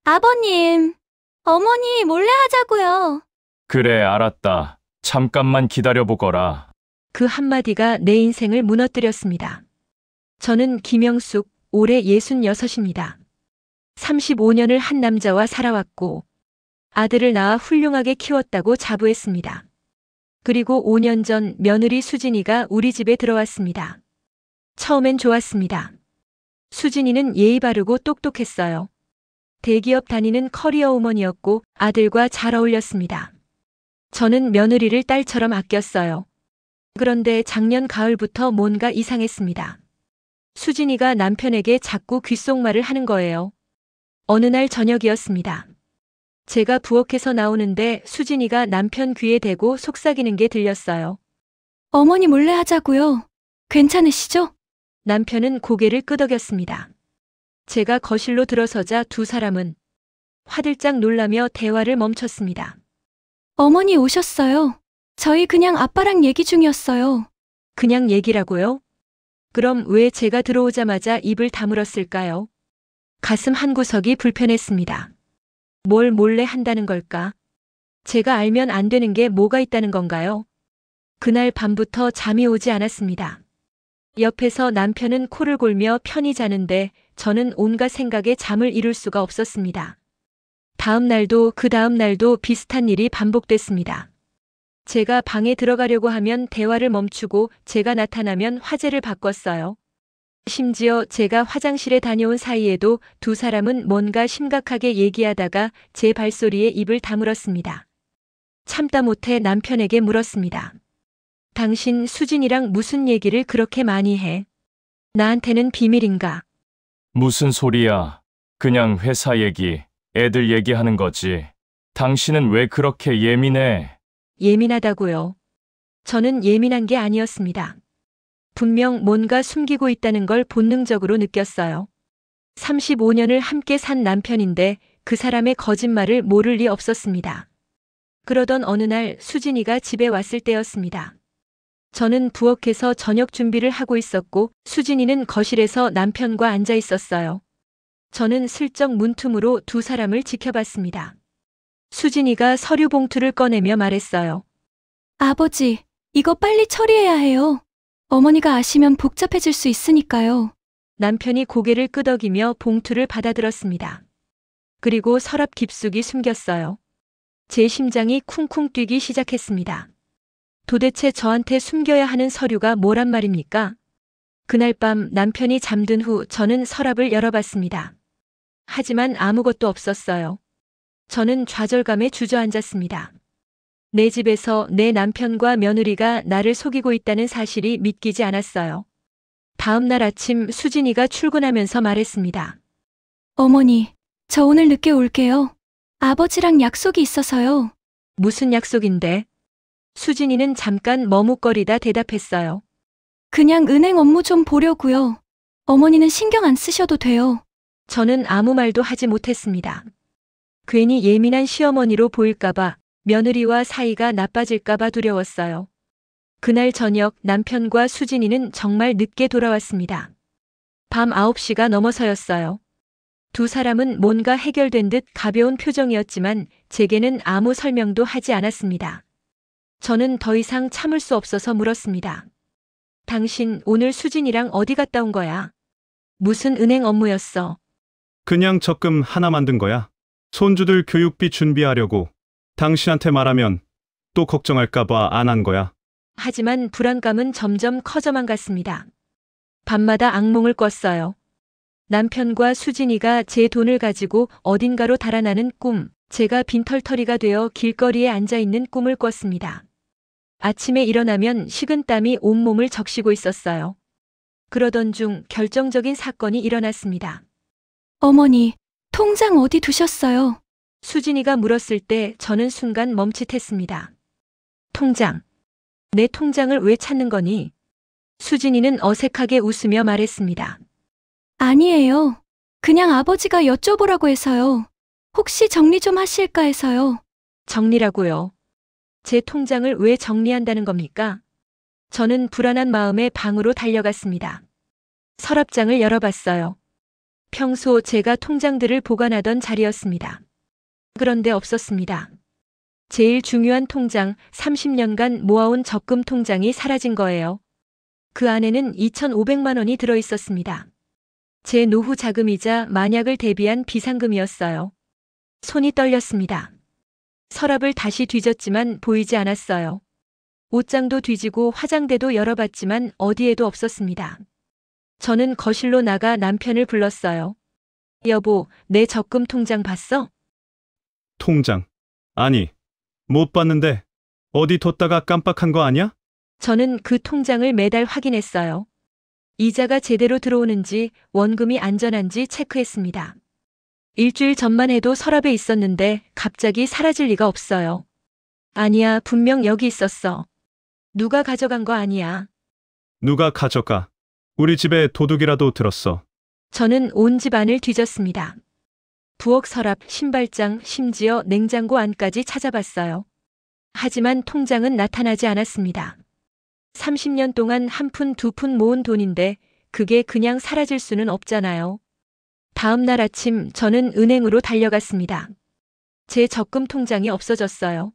아버님, 어머니 몰래 하자고요. 그래, 알았다. 잠깐만 기다려보거라. 그 한마디가 내 인생을 무너뜨렸습니다. 저는 김영숙, 올해 66입니다. 35년을 한 남자와 살아왔고 아들을 낳아 훌륭하게 키웠다고 자부했습니다. 그리고 5년 전 며느리 수진이가 우리 집에 들어왔습니다. 처음엔 좋았습니다. 수진이는 예의 바르고 똑똑했어요. 대기업 다니는 커리어 우먼이었고 아들과 잘 어울렸습니다. 저는 며느리를 딸처럼 아꼈어요. 그런데 작년 가을부터 뭔가 이상했습니다. 수진이가 남편에게 자꾸 귓속말을 하는 거예요. 어느 날 저녁이었습니다. 제가 부엌에서 나오는데 수진이가 남편 귀에 대고 속삭이는 게 들렸어요. 어머니 몰래 하자고요. 괜찮으시죠? 남편은 고개를 끄덕였습니다. 제가 거실로 들어서자 두 사람은 화들짝 놀라며 대화를 멈췄습니다. 어머니 오셨어요. 저희 그냥 아빠랑 얘기 중이었어요. 그냥 얘기라고요? 그럼 왜 제가 들어오자마자 입을 다물었을까요? 가슴 한구석이 불편했습니다. 뭘 몰래 한다는 걸까? 제가 알면 안 되는 게 뭐가 있다는 건가요? 그날 밤부터 잠이 오지 않았습니다. 옆에서 남편은 코를 골며 편히 자는데 저는 온갖 생각에 잠을 이룰 수가 없었습니다. 다음 날도 그 다음 날도 비슷한 일이 반복됐습니다. 제가 방에 들어가려고 하면 대화를 멈추고 제가 나타나면 화제를 바꿨어요. 심지어 제가 화장실에 다녀온 사이에도 두 사람은 뭔가 심각하게 얘기하다가 제 발소리에 입을 다물었습니다. 참다 못해 남편에게 물었습니다. 당신 수진이랑 무슨 얘기를 그렇게 많이 해? 나한테는 비밀인가? 무슨 소리야? 그냥 회사 얘기, 애들 얘기하는 거지. 당신은 왜 그렇게 예민해? 예민하다고요. 저는 예민한 게 아니었습니다. 분명 뭔가 숨기고 있다는 걸 본능적으로 느꼈어요. 35년을 함께 산 남편인데 그 사람의 거짓말을 모를 리 없었습니다. 그러던 어느 날 수진이가 집에 왔을 때였습니다. 저는 부엌에서 저녁 준비를 하고 있었고 수진이는 거실에서 남편과 앉아 있었어요. 저는 슬쩍 문틈으로 두 사람을 지켜봤습니다. 수진이가 서류 봉투를 꺼내며 말했어요. 아버지, 이거 빨리 처리해야 해요. 어머니가 아시면 복잡해질 수 있으니까요. 남편이 고개를 끄덕이며 봉투를 받아들었습니다. 그리고 서랍 깊숙이 숨겼어요. 제 심장이 쿵쿵 뛰기 시작했습니다. 도대체 저한테 숨겨야 하는 서류가 뭐란 말입니까? 그날 밤 남편이 잠든 후 저는 서랍을 열어봤습니다. 하지만 아무것도 없었어요. 저는 좌절감에 주저앉았습니다. 내 집에서 내 남편과 며느리가 나를 속이고 있다는 사실이 믿기지 않았어요. 다음 날 아침 수진이가 출근하면서 말했습니다. 어머니, 저 오늘 늦게 올게요. 아버지랑 약속이 있어서요. 무슨 약속인데? 수진이는 잠깐 머뭇거리다 대답했어요. 그냥 은행 업무 좀 보려고요. 어머니는 신경 안 쓰셔도 돼요. 저는 아무 말도 하지 못했습니다. 괜히 예민한 시어머니로 보일까봐 며느리와 사이가 나빠질까봐 두려웠어요. 그날 저녁 남편과 수진이는 정말 늦게 돌아왔습니다. 밤 9시가 넘어서였어요. 두 사람은 뭔가 해결된 듯 가벼운 표정이었지만 제게는 아무 설명도 하지 않았습니다. 저는 더 이상 참을 수 없어서 물었습니다. 당신 오늘 수진이랑 어디 갔다 온 거야? 무슨 은행 업무였어? 그냥 적금 하나 만든 거야. 손주들 교육비 준비하려고. 당신한테 말하면 또 걱정할까봐 안 한 거야. 하지만 불안감은 점점 커져만 갔습니다. 밤마다 악몽을 꿨어요. 남편과 수진이가 제 돈을 가지고 어딘가로 달아나는 꿈, 제가 빈털터리가 되어 길거리에 앉아있는 꿈을 꿨습니다. 아침에 일어나면 식은땀이 온몸을 적시고 있었어요. 그러던 중 결정적인 사건이 일어났습니다. 어머니, 통장 어디 두셨어요? 수진이가 물었을 때 저는 순간 멈칫했습니다. 통장. 내 통장을 왜 찾는 거니? 수진이는 어색하게 웃으며 말했습니다. 아니에요. 그냥 아버지가 여쭤보라고 해서요. 혹시 정리 좀 하실까 해서요. 정리라고요. 제 통장을 왜 정리한다는 겁니까? 저는 불안한 마음에 방으로 달려갔습니다. 서랍장을 열어봤어요. 평소 제가 통장들을 보관하던 자리였습니다. 그런데 없었습니다. 제일 중요한 통장, 30년간 모아온 적금 통장이 사라진 거예요. 그 안에는 2,500만 원이 들어 있었습니다. 제 노후 자금이자 만약을 대비한 비상금이었어요. 손이 떨렸습니다. 서랍을 다시 뒤졌지만 보이지 않았어요. 옷장도 뒤지고 화장대도 열어봤지만 어디에도 없었습니다. 저는 거실로 나가 남편을 불렀어요. 여보, 내 적금 통장 봤어? 통장. 아니, 못 봤는데 어디 뒀다가 깜빡한 거 아니야? 저는 그 통장을 매달 확인했어요. 이자가 제대로 들어오는지 원금이 안전한지 체크했습니다. 일주일 전만 해도 서랍에 있었는데 갑자기 사라질 리가 없어요. 아니야, 분명 여기 있었어. 누가 가져간 거 아니야. 누가 가져가? 우리 집에 도둑이라도 들었어. 저는 온 집안을 뒤졌습니다. 부엌 서랍, 신발장, 심지어 냉장고 안까지 찾아봤어요. 하지만 통장은 나타나지 않았습니다. 30년 동안 한 푼, 두 푼 모은 돈인데 그게 그냥 사라질 수는 없잖아요. 다음 날 아침 저는 은행으로 달려갔습니다. 제 적금 통장이 없어졌어요.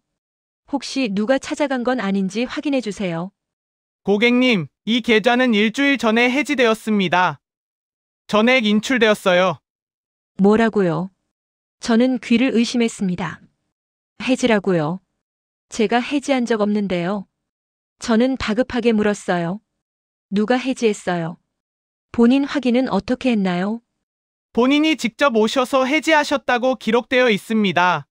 혹시 누가 찾아간 건 아닌지 확인해 주세요. 고객님, 이 계좌는 일주일 전에 해지되었습니다. 전액 인출되었어요. 뭐라고요? 저는 귀를 의심했습니다. 해지라고요? 제가 해지한 적 없는데요. 저는 다급하게 물었어요. 누가 해지했어요? 본인 확인은 어떻게 했나요? 본인이 직접 오셔서 해지하셨다고 기록되어 있습니다.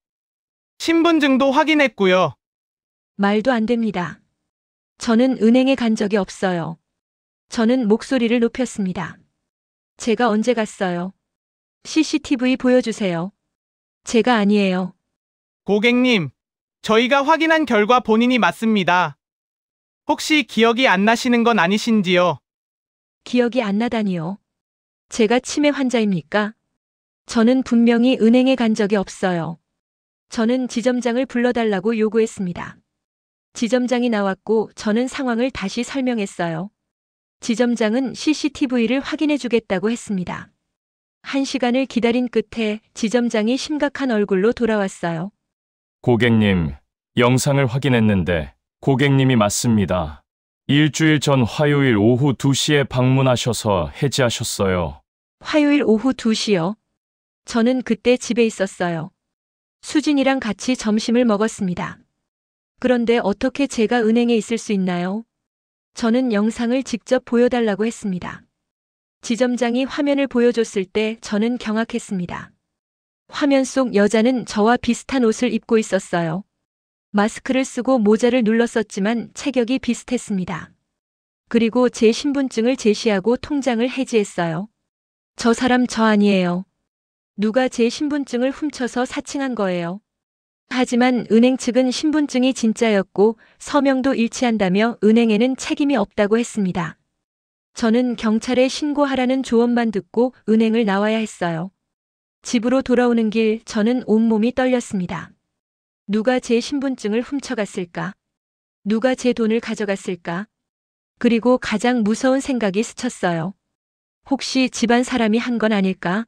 신분증도 확인했고요. 말도 안 됩니다. 저는 은행에 간 적이 없어요. 저는 목소리를 높였습니다. 제가 언제 갔어요? CCTV 보여주세요. 제가 아니에요. 고객님, 저희가 확인한 결과 본인이 맞습니다. 혹시 기억이 안 나시는 건 아니신지요? 기억이 안 나다니요. 제가 치매 환자입니까? 저는 분명히 은행에 간 적이 없어요. 저는 지점장을 불러달라고 요구했습니다. 지점장이 나왔고 저는 상황을 다시 설명했어요. 지점장은 CCTV를 확인해 주겠다고 했습니다. 1시간을 기다린 끝에 지점장이 심각한 얼굴로 돌아왔어요. 고객님, 영상을 확인했는데 고객님이 맞습니다. 일주일 전 화요일 오후 2시에 방문하셔서 해지하셨어요. 화요일 오후 2시요. 저는 그때 집에 있었어요. 수진이랑 같이 점심을 먹었습니다. 그런데 어떻게 제가 은행에 있을 수 있나요? 저는 영상을 직접 보여달라고 했습니다. 지점장이 화면을 보여줬을 때 저는 경악했습니다. 화면 속 여자는 저와 비슷한 옷을 입고 있었어요. 마스크를 쓰고 모자를 눌렀었지만 체격이 비슷했습니다. 그리고 제 신분증을 제시하고 통장을 해지했어요. 저 사람 저 아니에요. 누가 제 신분증을 훔쳐서 사칭한 거예요. 하지만 은행 측은 신분증이 진짜였고 서명도 일치한다며 은행에는 책임이 없다고 했습니다. 저는 경찰에 신고하라는 조언만 듣고 은행을 나와야 했어요. 집으로 돌아오는 길 저는 온몸이 떨렸습니다. 누가 제 신분증을 훔쳐갔을까? 누가 제 돈을 가져갔을까? 그리고 가장 무서운 생각이 스쳤어요. 혹시 집안 사람이 한 건 아닐까?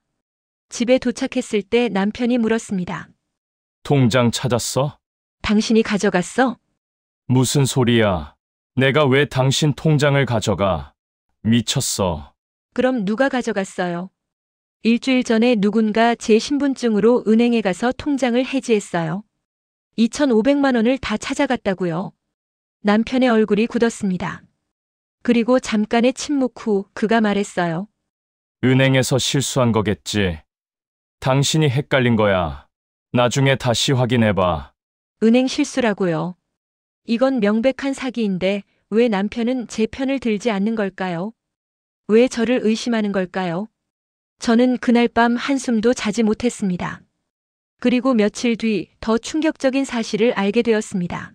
집에 도착했을 때 남편이 물었습니다. 통장 찾았어? 당신이 가져갔어? 무슨 소리야? 내가 왜 당신 통장을 가져가? 미쳤어. 그럼 누가 가져갔어요? 일주일 전에 누군가 제 신분증으로 은행에 가서 통장을 해지했어요. 2,500만 원을 다 찾아갔다고요. 남편의 얼굴이 굳었습니다. 그리고 잠깐의 침묵 후 그가 말했어요. 은행에서 실수한 거겠지. 당신이 헷갈린 거야. 나중에 다시 확인해봐. 은행 실수라고요. 이건 명백한 사기인데 왜 남편은 제 편을 들지 않는 걸까요? 왜 저를 의심하는 걸까요? 저는 그날 밤 한숨도 자지 못했습니다. 그리고 며칠 뒤 더 충격적인 사실을 알게 되었습니다.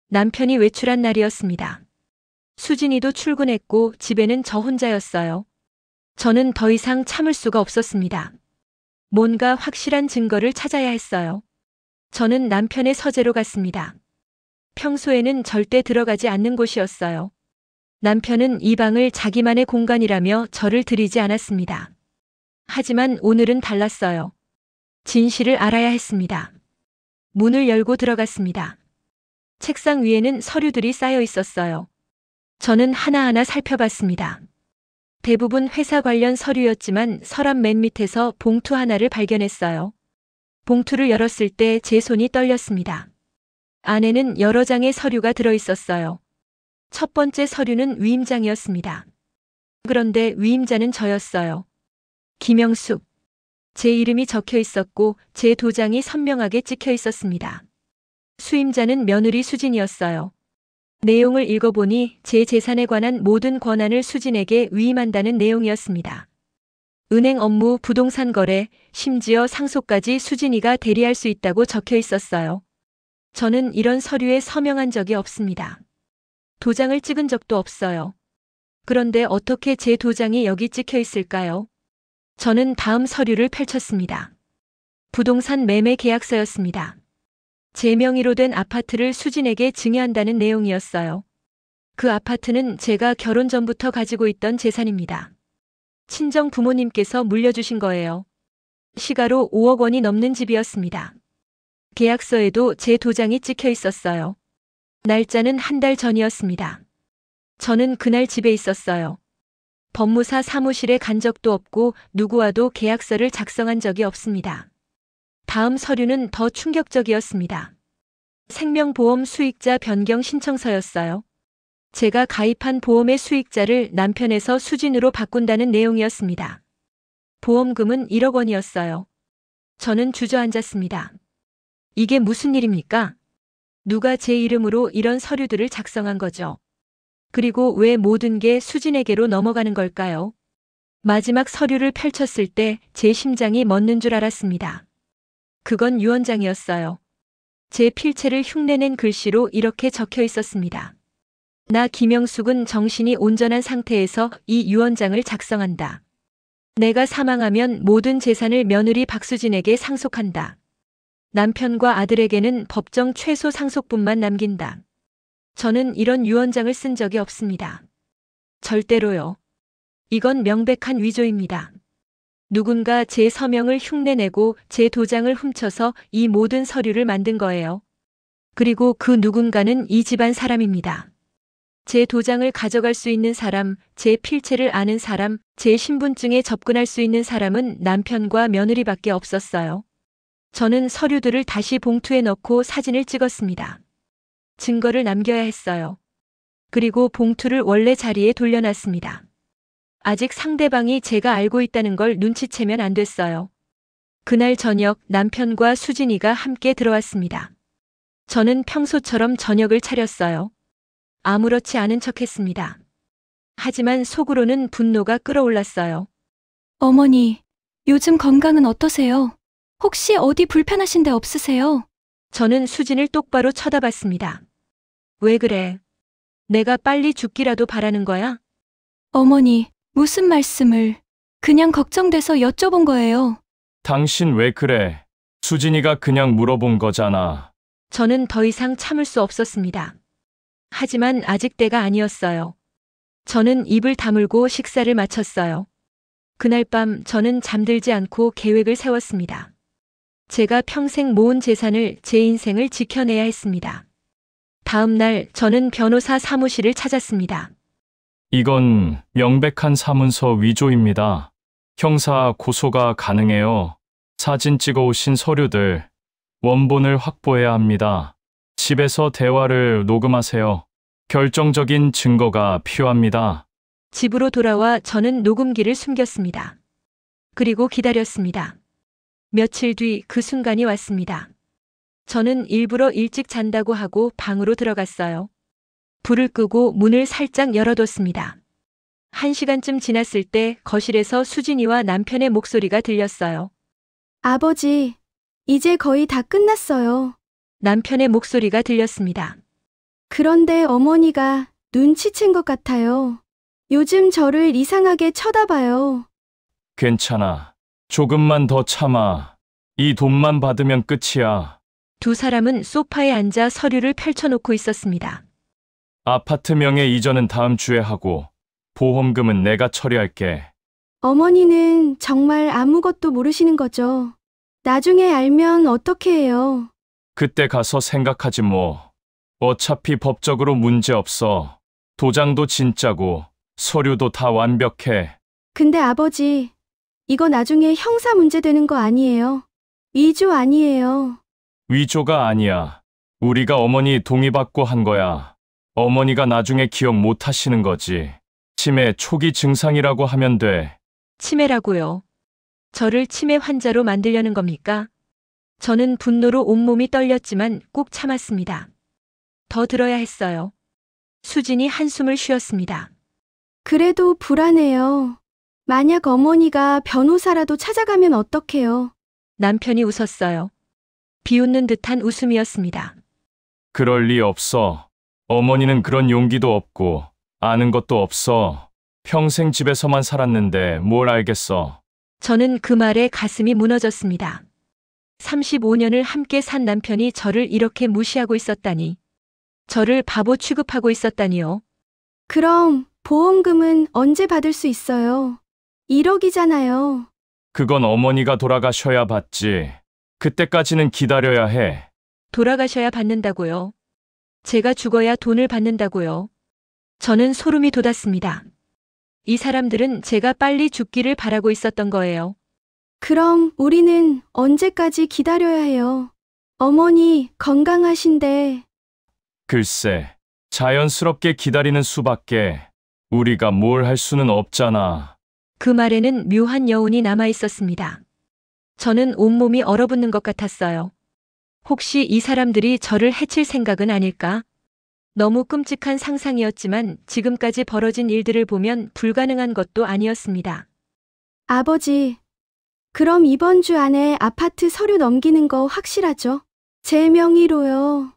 남편이 외출한 날이었습니다. 수진이도 출근했고 집에는 저 혼자였어요. 저는 더 이상 참을 수가 없었습니다. 뭔가 확실한 증거를 찾아야 했어요. 저는 남편의 서재로 갔습니다. 평소에는 절대 들어가지 않는 곳이었어요. 남편은 이 방을 자기만의 공간이라며 저를 들이지 않았습니다. 하지만 오늘은 달랐어요. 진실을 알아야 했습니다. 문을 열고 들어갔습니다. 책상 위에는 서류들이 쌓여 있었어요. 저는 하나하나 살펴봤습니다. 대부분 회사 관련 서류였지만 서랍 맨 밑에서 봉투 하나를 발견했어요. 봉투를 열었을 때 제 손이 떨렸습니다. 안에는 여러 장의 서류가 들어 있었어요. 첫 번째 서류는 위임장이었습니다. 그런데 위임자는 저였어요. 김영숙. 제 이름이 적혀 있었고 제 도장이 선명하게 찍혀 있었습니다. 수임자는 며느리 수진이었어요. 내용을 읽어보니 제 재산에 관한 모든 권한을 수진에게 위임한다는 내용이었습니다. 은행 업무, 부동산 거래, 심지어 상속까지 수진이가 대리할 수 있다고 적혀 있었어요. 저는 이런 서류에 서명한 적이 없습니다. 도장을 찍은 적도 없어요. 그런데 어떻게 제 도장이 여기 찍혀 있을까요? 저는 다음 서류를 펼쳤습니다. 부동산 매매 계약서였습니다. 제 명의로 된 아파트를 수진에게 증여한다는 내용이었어요. 그 아파트는 제가 결혼 전부터 가지고 있던 재산입니다. 친정 부모님께서 물려주신 거예요. 시가로 5억 원이 넘는 집이었습니다. 계약서에도 제 도장이 찍혀 있었어요. 날짜는 한 달 전이었습니다. 저는 그날 집에 있었어요. 법무사 사무실에 간 적도 없고 누구와도 계약서를 작성한 적이 없습니다. 다음 서류는 더 충격적이었습니다. 생명보험 수익자 변경 신청서였어요. 제가 가입한 보험의 수익자를 남편에서 수진으로 바꾼다는 내용이었습니다. 보험금은 1억 원이었어요. 저는 주저앉았습니다. 이게 무슨 일입니까? 누가 제 이름으로 이런 서류들을 작성한 거죠? 그리고 왜 모든 게 수진에게로 넘어가는 걸까요? 마지막 서류를 펼쳤을 때 제 심장이 멎는 줄 알았습니다. 그건 유언장이었어요. 제 필체를 흉내낸 글씨로 이렇게 적혀 있었습니다. 나 김영숙은 정신이 온전한 상태에서 이 유언장을 작성한다. 내가 사망하면 모든 재산을 며느리 박수진에게 상속한다. 남편과 아들에게는 법정 최소 상속분만 남긴다. 저는 이런 유언장을 쓴 적이 없습니다. 절대로요. 이건 명백한 위조입니다. 누군가 제 서명을 흉내내고 제 도장을 훔쳐서 이 모든 서류를 만든 거예요. 그리고 그 누군가는 이 집안 사람입니다. 제 도장을 가져갈 수 있는 사람, 제 필체를 아는 사람, 제 신분증에 접근할 수 있는 사람은 남편과 며느리밖에 없었어요. 저는 서류들을 다시 봉투에 넣고 사진을 찍었습니다. 증거를 남겨야 했어요. 그리고 봉투를 원래 자리에 돌려놨습니다. 아직 상대방이 제가 알고 있다는 걸 눈치채면 안 됐어요. 그날 저녁 남편과 수진이가 함께 들어왔습니다. 저는 평소처럼 저녁을 차렸어요. 아무렇지 않은 척했습니다. 하지만 속으로는 분노가 끓어올랐어요. 어머니, 요즘 건강은 어떠세요? 혹시 어디 불편하신 데 없으세요? 저는 수진을 똑바로 쳐다봤습니다. 왜 그래? 내가 빨리 죽기라도 바라는 거야? 어머니, 무슨 말씀을. 그냥 걱정돼서 여쭤본 거예요. 당신 왜 그래? 수진이가 그냥 물어본 거잖아. 저는 더 이상 참을 수 없었습니다. 하지만 아직 때가 아니었어요. 저는 입을 다물고 식사를 마쳤어요. 그날 밤 저는 잠들지 않고 계획을 세웠습니다. 제가 평생 모은 재산을 제 인생을 지켜내야 했습니다. 다음 날 저는 변호사 사무실을 찾았습니다. 이건 명백한 사문서 위조입니다. 형사 고소가 가능해요. 사진 찍어 오신 서류들, 원본을 확보해야 합니다. 집에서 대화를 녹음하세요. 결정적인 증거가 필요합니다. 집으로 돌아와 저는 녹음기를 숨겼습니다. 그리고 기다렸습니다. 며칠 뒤 그 순간이 왔습니다. 저는 일부러 일찍 잔다고 하고 방으로 들어갔어요. 불을 끄고 문을 살짝 열어뒀습니다. 1시간쯤 지났을 때 거실에서 수진이와 남편의 목소리가 들렸어요. 아버지, 이제 거의 다 끝났어요. 남편의 목소리가 들렸습니다. 그런데 어머니가 눈치챈 것 같아요. 요즘 저를 이상하게 쳐다봐요. 괜찮아. 조금만 더 참아. 이 돈만 받으면 끝이야. 두 사람은 소파에 앉아 서류를 펼쳐놓고 있었습니다. 아파트 명의 이전은 다음 주에 하고 보험금은 내가 처리할게. 어머니는 정말 아무것도 모르시는 거죠. 나중에 알면 어떻게 해요? 그때 가서 생각하지 뭐. 어차피 법적으로 문제 없어. 도장도 진짜고 서류도 다 완벽해. 근데 아버지, 이거 나중에 형사 문제 되는 거 아니에요? 위조 아니에요? 위조가 아니야. 우리가 어머니 동의받고 한 거야. 어머니가 나중에 기억 못 하시는 거지. 치매 초기 증상이라고 하면 돼. 치매라고요. 저를 치매 환자로 만들려는 겁니까? 저는 분노로 온몸이 떨렸지만 꾹 참았습니다. 더 들어야 했어요. 수진이 한숨을 쉬었습니다. 그래도 불안해요. 만약 어머니가 변호사라도 찾아가면 어떡해요? 남편이 웃었어요. 비웃는 듯한 웃음이었습니다. 그럴 리 없어. 어머니는 그런 용기도 없고 아는 것도 없어. 평생 집에서만 살았는데 뭘 알겠어. 저는 그 말에 가슴이 무너졌습니다. 35년을 함께 산 남편이 저를 이렇게 무시하고 있었다니. 저를 바보 취급하고 있었다니요. 그럼 보험금은 언제 받을 수 있어요? 1억이잖아요. 그건 어머니가 돌아가셔야 받지. 그때까지는 기다려야 해. 돌아가셔야 받는다고요. 제가 죽어야 돈을 받는다고요. 저는 소름이 돋았습니다. 이 사람들은 제가 빨리 죽기를 바라고 있었던 거예요. 그럼 우리는 언제까지 기다려야 해요? 어머니 건강하신데. 글쎄, 자연스럽게 기다리는 수밖에. 우리가 뭘 할 수는 없잖아. 그 말에는 묘한 여운이 남아 있었습니다. 저는 온몸이 얼어붙는 것 같았어요. 혹시 이 사람들이 저를 해칠 생각은 아닐까? 너무 끔찍한 상상이었지만 지금까지 벌어진 일들을 보면 불가능한 것도 아니었습니다. 아버지, 그럼 이번 주 안에 아파트 서류 넘기는 거 확실하죠? 제 명의로요.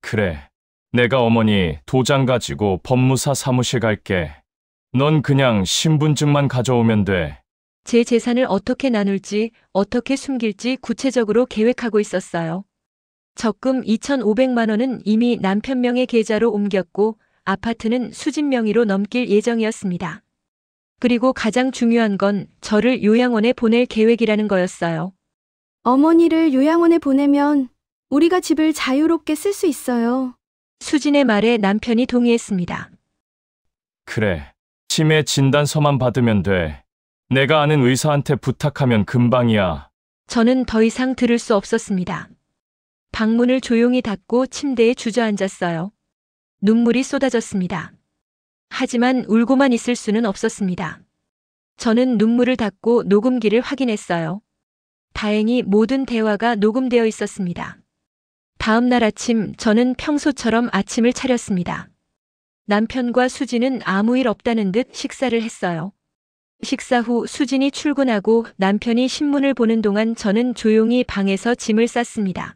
그래. 내가 어머니 도장 가지고 법무사 사무실 갈게. 넌 그냥 신분증만 가져오면 돼. 제 재산을 어떻게 나눌지, 어떻게 숨길지 구체적으로 계획하고 있었어요. 적금 2,500만 원은 이미 남편 명의 계좌로 옮겼고 아파트는 수진 명의로 넘길 예정이었습니다. 그리고 가장 중요한 건 저를 요양원에 보낼 계획이라는 거였어요. 어머니를 요양원에 보내면 우리가 집을 자유롭게 쓸 수 있어요. 수진의 말에 남편이 동의했습니다. 그래. 치매 진단서만 받으면 돼. 내가 아는 의사한테 부탁하면 금방이야. 저는 더 이상 들을 수 없었습니다. 방문을 조용히 닫고 침대에 주저앉았어요. 눈물이 쏟아졌습니다. 하지만 울고만 있을 수는 없었습니다. 저는 눈물을 닦고 녹음기를 확인했어요. 다행히 모든 대화가 녹음되어 있었습니다. 다음 날 아침 저는 평소처럼 아침을 차렸습니다. 남편과 수진은 아무 일 없다는 듯 식사를 했어요. 식사 후 수진이 출근하고 남편이 신문을 보는 동안 저는 조용히 방에서 짐을 쌌습니다.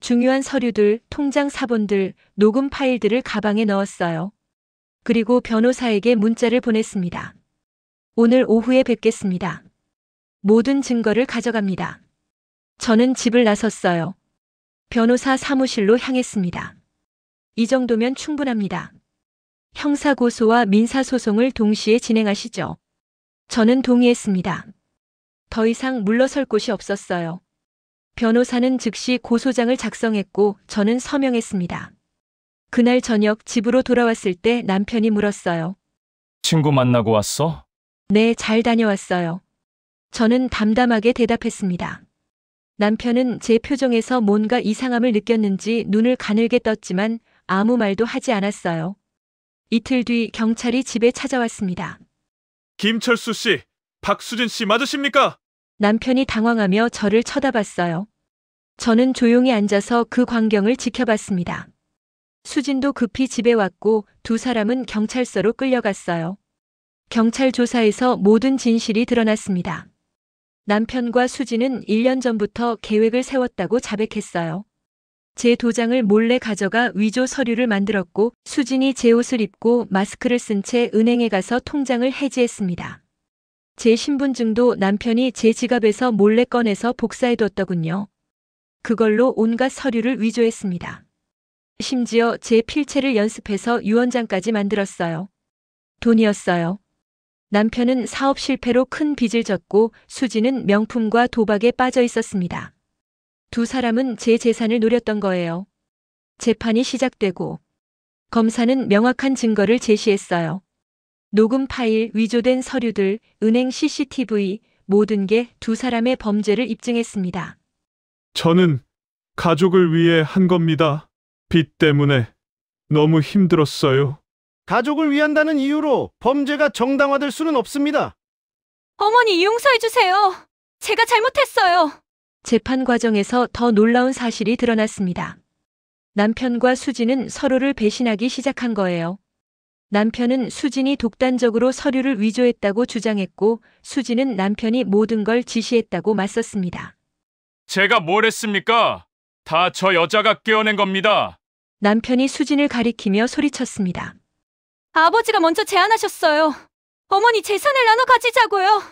중요한 서류들, 통장 사본들, 녹음 파일들을 가방에 넣었어요. 그리고 변호사에게 문자를 보냈습니다. 오늘 오후에 뵙겠습니다. 모든 증거를 가져갑니다. 저는 집을 나섰어요. 변호사 사무실로 향했습니다. 이 정도면 충분합니다. 형사고소와 민사소송을 동시에 진행하시죠. 저는 동의했습니다. 더 이상 물러설 곳이 없었어요. 변호사는 즉시 고소장을 작성했고 저는 서명했습니다. 그날 저녁 집으로 돌아왔을 때 남편이 물었어요. 친구 만나고 왔어? 네, 잘 다녀왔어요. 저는 담담하게 대답했습니다. 남편은 제 표정에서 뭔가 이상함을 느꼈는지 눈을 가늘게 떴지만 아무 말도 하지 않았어요. 이틀 뒤 경찰이 집에 찾아왔습니다. 김철수 씨, 박수진 씨 맞으십니까? 남편이 당황하며 저를 쳐다봤어요. 저는 조용히 앉아서 그 광경을 지켜봤습니다. 수진도 급히 집에 왔고 두 사람은 경찰서로 끌려갔어요. 경찰 조사에서 모든 진실이 드러났습니다. 남편과 수진은 1년 전부터 계획을 세웠다고 자백했어요. 제 도장을 몰래 가져가 위조 서류를 만들었고 수진이 제 옷을 입고 마스크를 쓴 채 은행에 가서 통장을 해지했습니다. 제 신분증도 남편이 제 지갑에서 몰래 꺼내서 복사해뒀더군요. 그걸로 온갖 서류를 위조했습니다. 심지어 제 필체를 연습해서 유언장까지 만들었어요. 돈이었어요. 남편은 사업 실패로 큰 빚을 졌고 수지는 명품과 도박에 빠져 있었습니다. 두 사람은 제 재산을 노렸던 거예요. 재판이 시작되고 검사는 명확한 증거를 제시했어요. 녹음 파일, 위조된 서류들, 은행 CCTV, 모든 게 두 사람의 범죄를 입증했습니다. 저는 가족을 위해 한 겁니다. 빚 때문에 너무 힘들었어요. 가족을 위한다는 이유로 범죄가 정당화될 수는 없습니다. 어머니 용서해주세요. 제가 잘못했어요. 재판 과정에서 더 놀라운 사실이 드러났습니다. 남편과 수진은 서로를 배신하기 시작한 거예요. 남편은 수진이 독단적으로 서류를 위조했다고 주장했고 수진은 남편이 모든 걸 지시했다고 맞섰습니다. 제가 뭘 했습니까? 다 저 여자가 깨어낸 겁니다. 남편이 수진을 가리키며 소리쳤습니다. 아버지가 먼저 제안하셨어요. 어머니 재산을 나눠 가지자고요.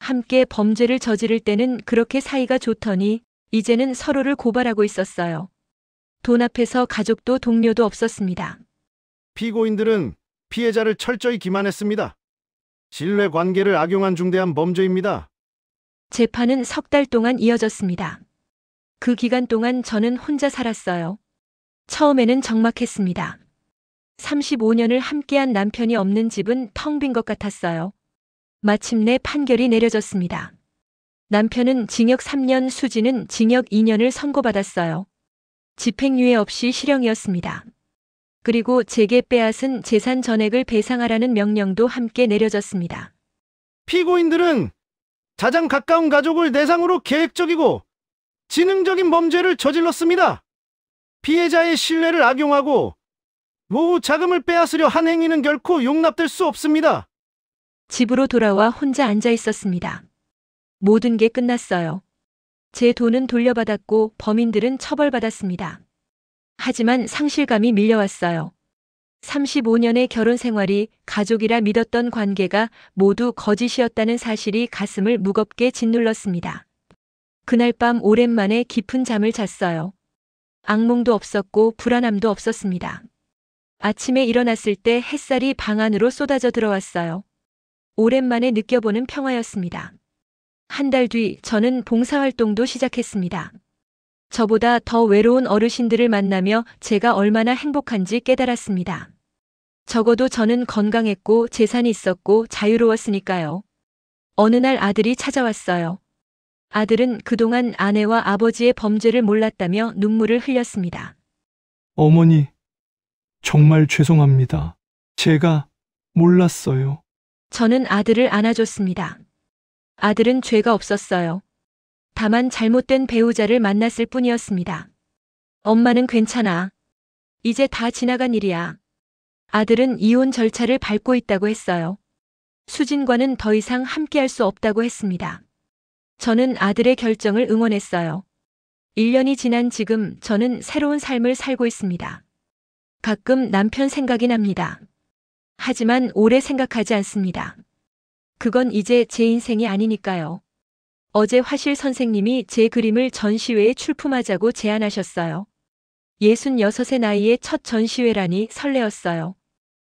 함께 범죄를 저지를 때는 그렇게 사이가 좋더니 이제는 서로를 고발하고 있었어요. 돈 앞에서 가족도 동료도 없었습니다. 피고인들은 피해자를 철저히 기만했습니다. 신뢰 관계를 악용한 중대한 범죄입니다. 재판은 석 달 동안 이어졌습니다. 그 기간 동안 저는 혼자 살았어요. 처음에는 적막했습니다. 35년을 함께한 남편이 없는 집은 텅 빈 것 같았어요. 마침내 판결이 내려졌습니다. 남편은 징역 3년, 수지는 징역 2년을 선고받았어요. 집행유예 없이 실형이었습니다. 그리고 제게 빼앗은 재산 전액을 배상하라는 명령도 함께 내려졌습니다. 피고인들은 가장 가까운 가족을 대상으로 계획적이고 지능적인 범죄를 저질렀습니다. 피해자의 신뢰를 악용하고 노후 자금을 빼앗으려 한 행위는 결코 용납될 수 없습니다. 집으로 돌아와 혼자 앉아 있었습니다. 모든 게 끝났어요. 제 돈은 돌려받았고 범인들은 처벌받았습니다. 하지만 상실감이 밀려왔어요. 35년의 결혼 생활이 가족이라 믿었던 관계가 모두 거짓이었다는 사실이 가슴을 무겁게 짓눌렀습니다. 그날 밤 오랜만에 깊은 잠을 잤어요. 악몽도 없었고 불안함도 없었습니다. 아침에 일어났을 때 햇살이 방 안으로 쏟아져 들어왔어요. 오랜만에 느껴보는 평화였습니다. 한 달 뒤 저는 봉사활동도 시작했습니다. 저보다 더 외로운 어르신들을 만나며 제가 얼마나 행복한지 깨달았습니다. 적어도 저는 건강했고 재산이 있었고 자유로웠으니까요. 어느 날 아들이 찾아왔어요. 아들은 그동안 아내와 아버지의 범죄를 몰랐다며 눈물을 흘렸습니다. 어머니, 정말 죄송합니다. 제가 몰랐어요. 저는 아들을 안아줬습니다. 아들은 죄가 없었어요. 다만 잘못된 배우자를 만났을 뿐이었습니다. 엄마는 괜찮아. 이제 다 지나간 일이야. 아들은 이혼 절차를 밟고 있다고 했어요. 수진과는 더 이상 함께할 수 없다고 했습니다. 저는 아들의 결정을 응원했어요. 1년이 지난 지금 저는 새로운 삶을 살고 있습니다. 가끔 남편 생각이 납니다. 하지만 오래 생각하지 않습니다. 그건 이제 제 인생이 아니니까요. 어제 화실 선생님이 제 그림을 전시회에 출품하자고 제안하셨어요. 66의 나이에 첫 전시회라니 설레었어요.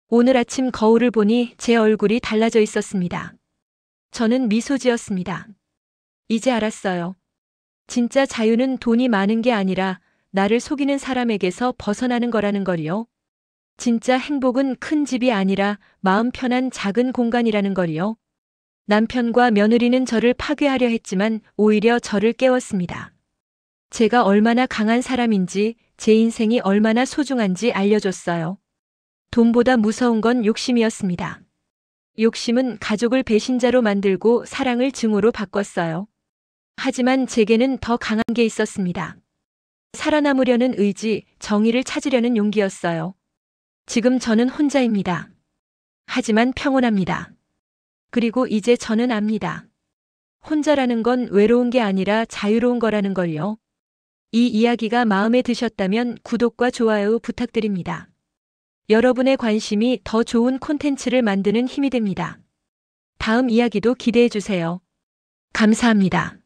오늘 아침 거울을 보니 제 얼굴이 달라져 있었습니다. 저는 미소 지었습니다. 이제 알았어요. 진짜 자유는 돈이 많은 게 아니라 나를 속이는 사람에게서 벗어나는 거라는 걸요. 진짜 행복은 큰 집이 아니라 마음 편한 작은 공간이라는 걸요. 남편과 며느리는 저를 파괴하려 했지만 오히려 저를 깨웠습니다. 제가 얼마나 강한 사람인지, 제 인생이 얼마나 소중한지 알려줬어요. 돈보다 무서운 건 욕심이었습니다. 욕심은 가족을 배신자로 만들고 사랑을 증오로 바꿨어요. 하지만 제게는 더 강한 게 있었습니다. 살아남으려는 의지, 정의를 찾으려는 용기였어요. 지금 저는 혼자입니다. 하지만 평온합니다. 그리고 이제 저는 압니다. 혼자라는 건 외로운 게 아니라 자유로운 거라는 걸요. 이 이야기가 마음에 드셨다면 구독과 좋아요 부탁드립니다. 여러분의 관심이 더 좋은 콘텐츠를 만드는 힘이 됩니다. 다음 이야기도 기대해 주세요. 감사합니다.